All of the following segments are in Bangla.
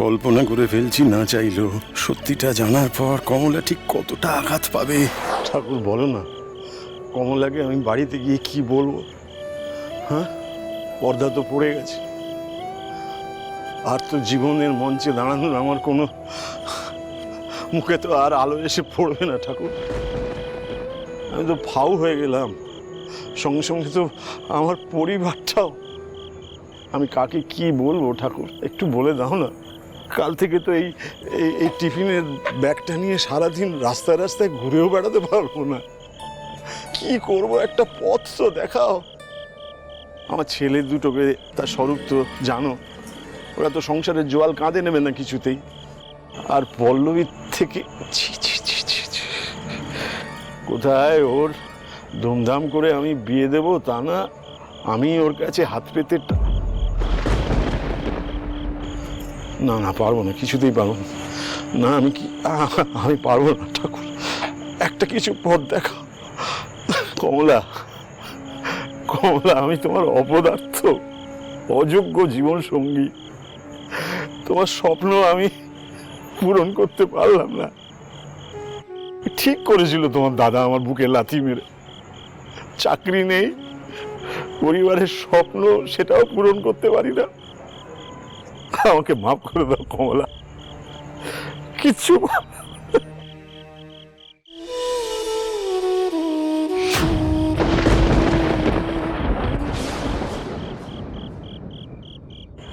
কল্পনা করে ফেলছি না চাইলেও, সত্যিটা জানার পর কমলা ঠিক কতটা আঘাত পাবে। ঠাকুর বলো না, কমলাকে আমি বাড়িতে গিয়ে কি বলবো? হ্যাঁ, পর্দা তো পড়ে গেছে, আর তো জীবনের মঞ্চে দাঁড়ানোর আমার কোনো মুখে তো আর আলো এসে পড়বে না ঠাকুর। আমি তো ফাউ হয়ে গেলাম, সঙ্গে সঙ্গে তো আমার পরিবারটাও। আমি কাকে কি বলবো ঠাকুর, একটু বলে দাও না। কাল থেকে তো এই এই টিফিনের ব্যাগটা নিয়ে সারাদিন রাস্তায় রাস্তায় ঘুরেও বেড়াতে পারবো না। কি করব, একটা পথ তো দেখাও। আমার ছেলে দুটোকে, তার স্বরূপ তো জানো, ওরা তো সংসারের জোয়াল কাঁধে নেবে না কিছুতেই। আর পল্লবীর থেকে ছি ছি ছি ছি ছি। কোথায় ওর ধুমধাম করে আমি বিয়ে দেব তা না, আমি ওর কাছে হাত পেতে। না না, পারবো না, কিছুতেই পারবো না। না আমি পারবো না ঠাকুর, একটা কিছু পথ দেখা। কমলা, কমলা, আমি তোমার অপদার্থ, অযোগ্য জীবন সঙ্গী। তোমার স্বপ্ন আমি পূরণ করতে পারলাম না। ঠিক করেছিল তোমার দাদা আমার বুকে লাথি মেরে। চাকরি নেই, পরিবারের স্বপ্ন সেটাও পূরণ করতে পারি না। আমাকে মাফ করে দাও কমলা, কিচ্ছু।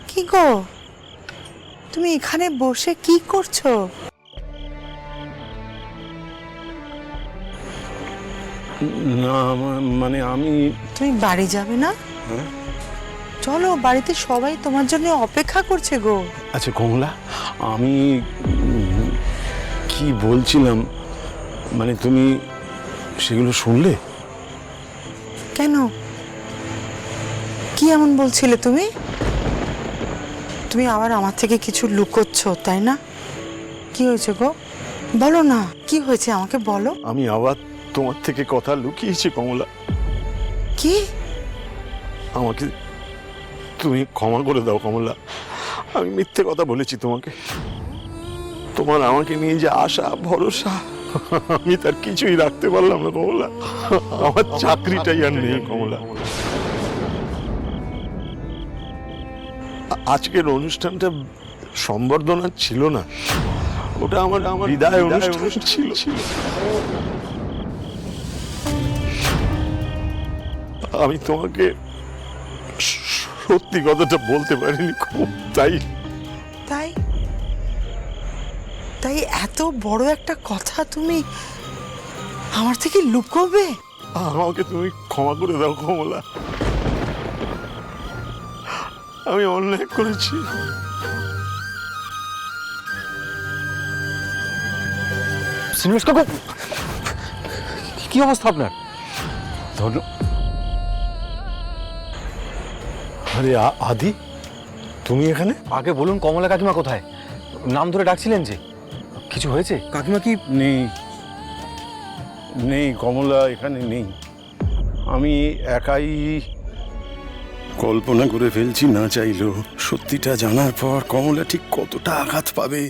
কি গো, তুমি এখানে বসে কি করছো? না মানে আমি। তুমি বাড়ি যাবে না? হ্যাঁ? চলো, বাড়িতে সবাই তোমার জন্য অপেক্ষা করছে গো। আচ্ছা কমলা, আমি কি বলছিলাম, মানে তুমি সেগুলো শুনলে? কেন, কি এমন বলছিলে তুমি? তুমি আবার আমার থেকে কিছু লুকোচ্ছ, তাই না? কি হয়েছে গো, বলো না, কি হয়েছে আমাকে বলো। আমি আবার তোমার থেকে কথা লুকিয়েছি কমলা। কি? আমাকে তুমি ক্ষমা করে দাও কমলা, আমি মিথ্যে কথা বলেছি তোমাকে। তোমার আমাকে নিয়ে যে আশা ভরসা, আমি তার কিছুই রাখতে পারলাম না কমলা। আমার চাকরিটাই আর নেই কমলা। আজকের অনুষ্ঠানটা সম্বর্ধনা ছিল না, ওটা আমার বিদায় অনুষ্ঠান ছিল। আমি তোমাকে সত্যি কথাটা বলতে পারিনি, খুব তাই তাই তাই এত বড় একটা কথা তুমি আমার থেকে লুকোবে? আমাকে তুমি ক্ষমা করে দাও কমলা, আমি অন্যায় করেছি। শ্রীনিবাস কাকু, কি অবস্থা আপনার? আরে আদি, তুমি এখানে? আগে বলুন কমলা কাকিমা কোথায়? নাম ধরে ডাকছিলেন যে, কিছু হয়েছে? কাকিমা কি নেই, নেই কমলা এখানে নেই। আমি একাই কল্পনা করে ফেলছি না চাইলেও, সত্যিটা জানার পর কমলা ঠিক কতটা আঘাত পাবে।